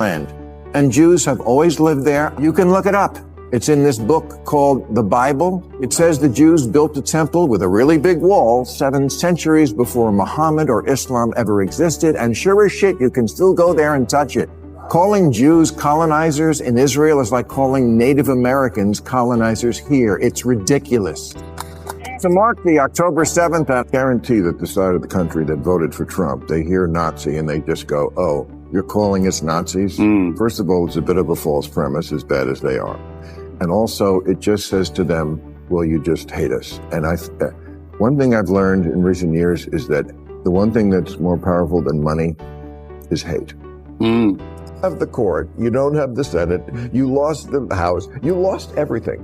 land. And Jews have always lived there. You can look it up. It's in this book called the Bible. It says the Jews built a temple with a really big wall 7 centuries before Muhammad or Islam ever existed. And sure as shit, you can still go there and touch it. Calling Jews colonizers in Israel is like calling Native Americans colonizers here. It's ridiculous. To mark the October 7th, I guarantee that the side of the country that voted for Trump, they hear Nazi and they just go, oh, you're calling us Nazis? First of all, it's a bit of a false premise, as bad as they are. And also, it just says to them, well, you just hate us. And one thing I've learned in recent years is that the one thing that's more powerful than money is hate. You have the court, you don't have the Senate, you lost the House, you lost everything.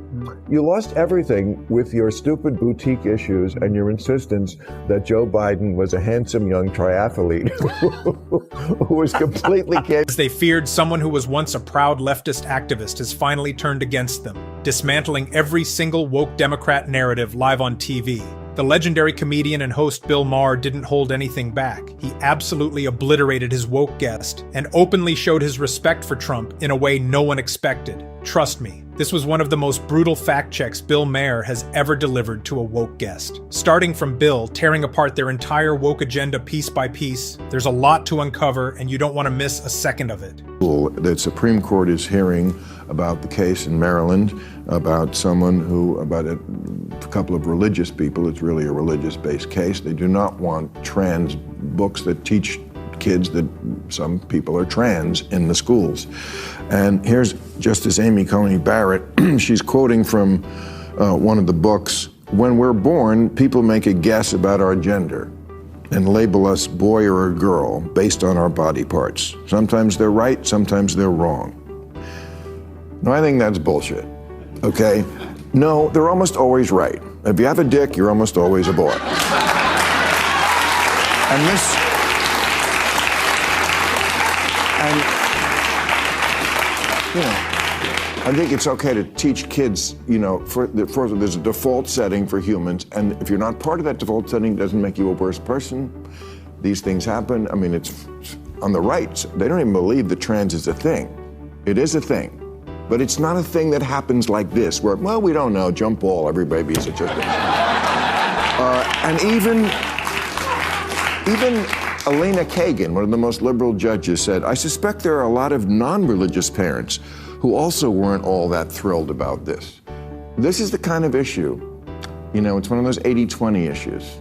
You lost everything with your stupid boutique issues and your insistence that Joe Biden was a handsome young triathlete who was completely As they feared, someone who was once a proud leftist activist has finally turned against them, dismantling every single woke Democrat narrative live on TV. The legendary comedian and host Bill Maher didn't hold anything back. He absolutely obliterated his woke guest and openly showed his respect for Trump in a way no one expected. Trust me, this was one of the most brutal fact checks Bill Maher has ever delivered to a woke guest. Starting from Bill tearing apart their entire woke agenda piece by piece, there's a lot to uncover and you don't want to miss a second of it. The Supreme Court is hearing about the case in Maryland about a couple of religious people. It's really a religious-based case. They do not want trans books that teach kids that some people are trans in the schools. And here's Justice Amy Coney Barrett. She's quoting from one of the books. When we're born, people make a guess about our gender and label us boy or a girl based on our body parts. Sometimes they're right, sometimes they're wrong. No, I think that's bullshit, okay? No, they're almost always right. If you have a dick, you're almost always a boy. I think it's okay to teach kids, there's a default setting for humans, and if you're not part of that default setting, it doesn't make you a worse person. These things happen. I mean, it's on the right. They don't even believe that trans is a thing. It is a thing. But it's not a thing that happens like this, where, well, we don't know, jump ball, every baby's a chicken. And even Elena Kagan, one of the most liberal judges, said, I suspect there are a lot of non-religious parents who also weren't all that thrilled about this. This is the kind of issue, it's one of those 80-20 issues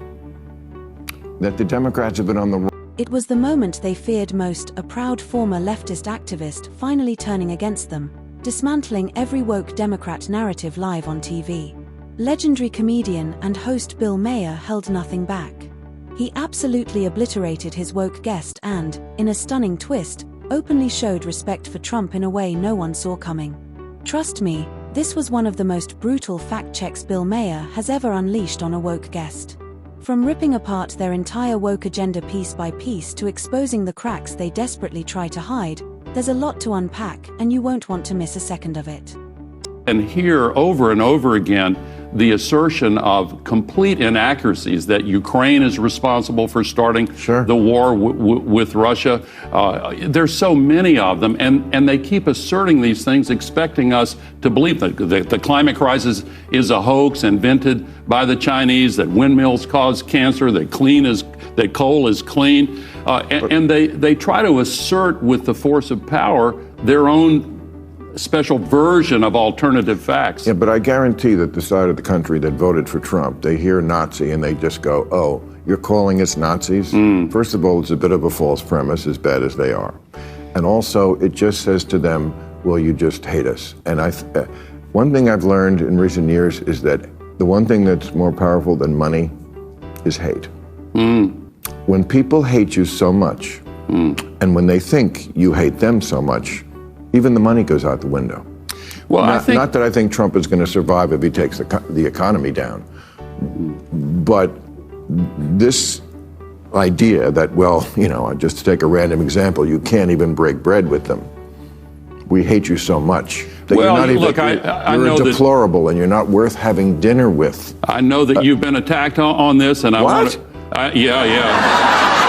that the Democrats have been on the. It was the moment they feared most, a proud former leftist activist finally turning against them, dismantling every woke Democrat narrative live on TV. Legendary comedian and host Bill Maher held nothing back. He absolutely obliterated his woke guest and, in a stunning twist, openly showed respect for Trump in a way no one saw coming. Trust me, this was one of the most brutal fact checks Bill Maher has ever unleashed on a woke guest. From ripping apart their entire woke agenda piece by piece to exposing the cracks they desperately try to hide, there's a lot to unpack and you won't want to miss a second of it. And hear over and over again the assertion of complete inaccuracies that Ukraine is responsible for starting the war with Russia. There's so many of them, and they keep asserting these things, expecting us to believe that the climate crisis is a hoax invented by the Chinese, that windmills cause cancer, that coal is clean, and they try to assert with the force of power their own special version of alternative facts. Yeah, but I guarantee that the side of the country that voted for Trump, they hear Nazi and they just go, oh, you're calling us Nazis? First of all, it's a bit of a false premise, as bad as they are. And also, it just says to them, well, you just hate us. And one thing I've learned in recent years is that the one thing that's more powerful than money is hate. When people hate you so much, and when they think you hate them so much, even the money goes out the window. Well, not that I think Trump is going to survive if he takes the economy down, but this idea that, well, just to take a random example, you can't even break bread with them. We hate you so much that you're not even, you're deplorable and you're not worth having dinner with. I know that you've been attacked on this, and I want to. Yeah.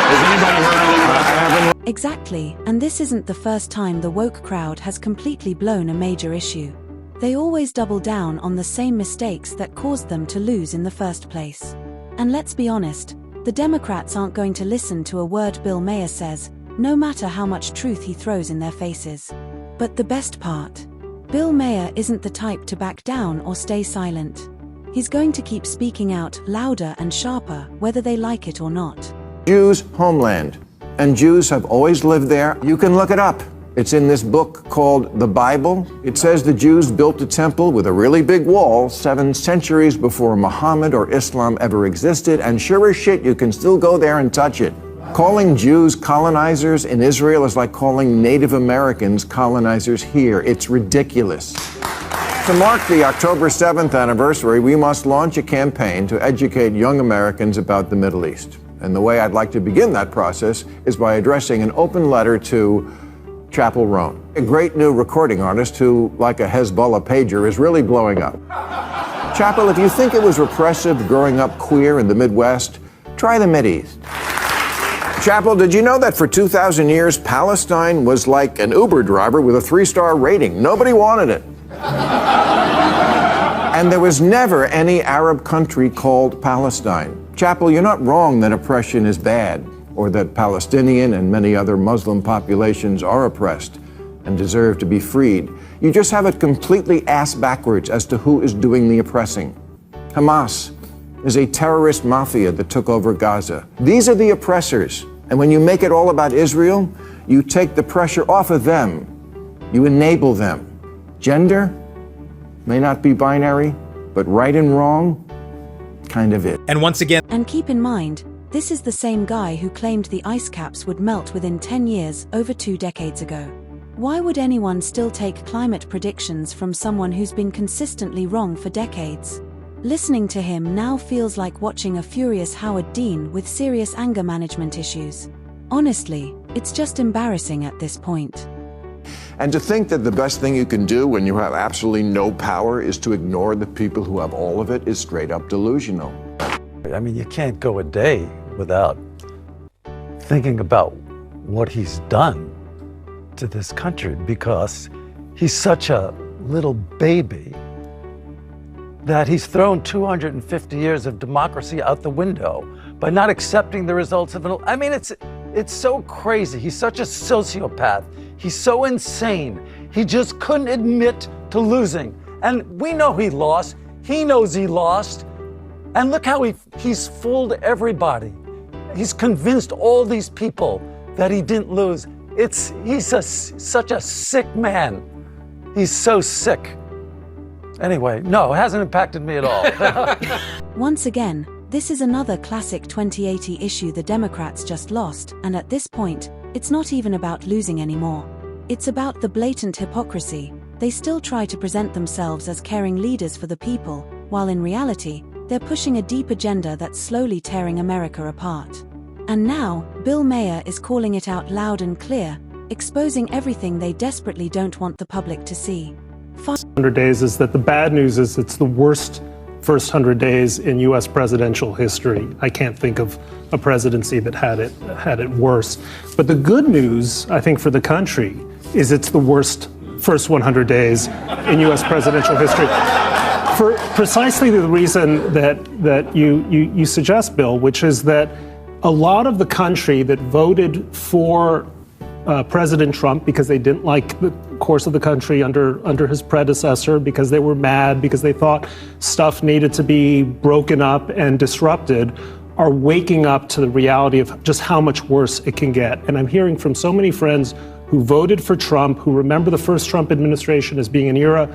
Has anybody heard anything about that? Exactly, and this isn't the first time the woke crowd has completely blown a major issue. They always double down on the same mistakes that caused them to lose in the first place. And let's be honest, the Democrats aren't going to listen to a word Bill Maher says, no matter how much truth he throws in their faces. But the best part? Bill Maher isn't the type to back down or stay silent. He's going to keep speaking out louder and sharper, whether they like it or not. Jews' homeland. And Jews have always lived there. You can look it up. It's in this book called the Bible. It says the Jews built a temple with a really big wall 7 centuries before Muhammad or Islam ever existed, and sure as shit, you can still go there and touch it. Calling Jews colonizers in Israel is like calling Native Americans colonizers here. It's ridiculous. To mark the October 7th anniversary, we must launch a campaign to educate young Americans about the Middle East. And the way I'd like to begin that process is by addressing an open letter to Chapel Roan, a great new recording artist who, like a Hezbollah pager, is really blowing up. Chapel, if you think it was repressive growing up queer in the Midwest, try the Mideast. Chapel, did you know that for 2,000 years, Palestine was like an Uber driver with a 3-star rating? Nobody wanted it. And there was never any Arab country called Palestine. Chapel, you're not wrong that oppression is bad, or that Palestinian and many other Muslim populations are oppressed and deserve to be freed. You just have it completely ass backwards as to who is doing the oppressing. Hamas is a terrorist mafia that took over Gaza. These are the oppressors. And when you make it all about Israel, you take the pressure off of them. You enable them. Gender may not be binary, but right and wrong, kind of it. And once again, and keep in mind, this is the same guy who claimed the ice caps would melt within 10 years, over 2 decades ago. Why would anyone still take climate predictions from someone who's been consistently wrong for decades? Listening to him now feels like watching a furious Howard Dean with serious anger management issues. Honestly, it's just embarrassing at this point. And to think that the best thing you can do when you have absolutely no power is to ignore the people who have all of it is straight up delusional. I mean, you can't go a day without thinking about what he's done to this country, because he's such a little baby that he's thrown 250 years of democracy out the window by not accepting the results of an... I mean, it's so crazy. He's such a sociopath. He's so insane. He just couldn't admit to losing. And we know he lost. He knows he lost. And look how he's fooled everybody. He's convinced all these people that he didn't lose. He's such a sick man. He's so sick. Anyway, no, it hasn't impacted me at all. Once again, this is another classic 2080 issue the Democrats just lost, and at this point, it's not even about losing anymore. It's about the blatant hypocrisy. They still try to present themselves as caring leaders for the people, while in reality, they're pushing a deep agenda that's slowly tearing America apart. And now, Bill Maher is calling it out loud and clear, exposing everything they desperately don't want the public to see. 100 days is that the bad news is it's the worst first 100 days in U.S. presidential history. I can't think of a presidency that had it worse. But the good news, I think, for the country is it's the worst first 100 days in U.S. presidential history. For precisely the reason that you suggest, Bill, which is that a lot of the country that voted for President Trump because they didn't like the course of the country under his predecessor, because they were mad, because they thought stuff needed to be broken up and disrupted, are waking up to the reality of just how much worse it can get. And I'm hearing from so many friends who voted for Trump, who remember the first Trump administration as being an era,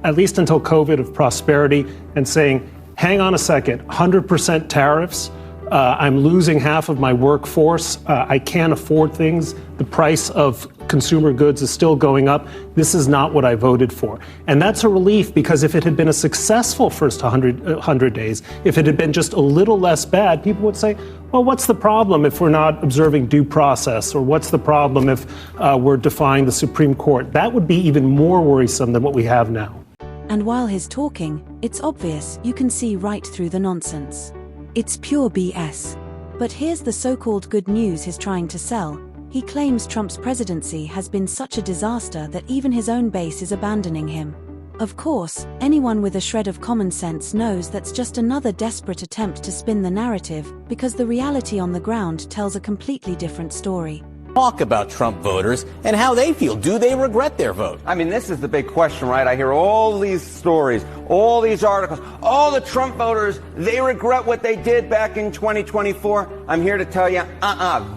at least until COVID, of prosperity, and saying, hang on a second, 100% tariffs, I'm losing half of my workforce, I can't afford things, the price of consumer goods is still going up, this is not what I voted for. And that's a relief, because if it had been a successful first 100 days, if it had been just a little less bad, people would say, well, what's the problem if we're not observing due process? Or what's the problem if we're defying the Supreme Court? That would be even more worrisome than what we have now. And while he's talking, it's obvious you can see right through the nonsense. It's pure BS. But here's the so-called good news he's trying to sell. He claims Trump's presidency has been such a disaster that even his own base is abandoning him. Of course, anyone with a shred of common sense knows that's just another desperate attempt to spin the narrative, because the reality on the ground tells a completely different story. Talk about Trump voters and how they feel. Do they regret their vote? I mean, this is the big question, right? I hear all these stories, all these articles. All the Trump voters, they regret what they did back in 2024. I'm here to tell you,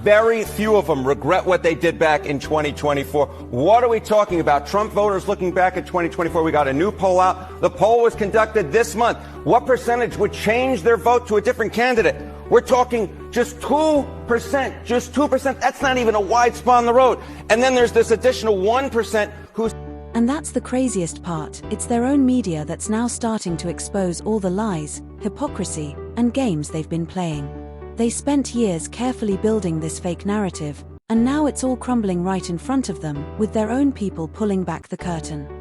very few of them regret what they did back in 2024. What are we talking about? Trump voters looking back at 2024. We got a new poll out. The poll was conducted this month. What percentage would change their vote to a different candidate? We're talking just 2%, just 2%. That's not even a wide spot on the road. And then there's this additional 1% who's... And that's the craziest part. It's their own media that's now starting to expose all the lies, hypocrisy, and games they've been playing. They spent years carefully building this fake narrative, and now it's all crumbling right in front of them, with their own people pulling back the curtain.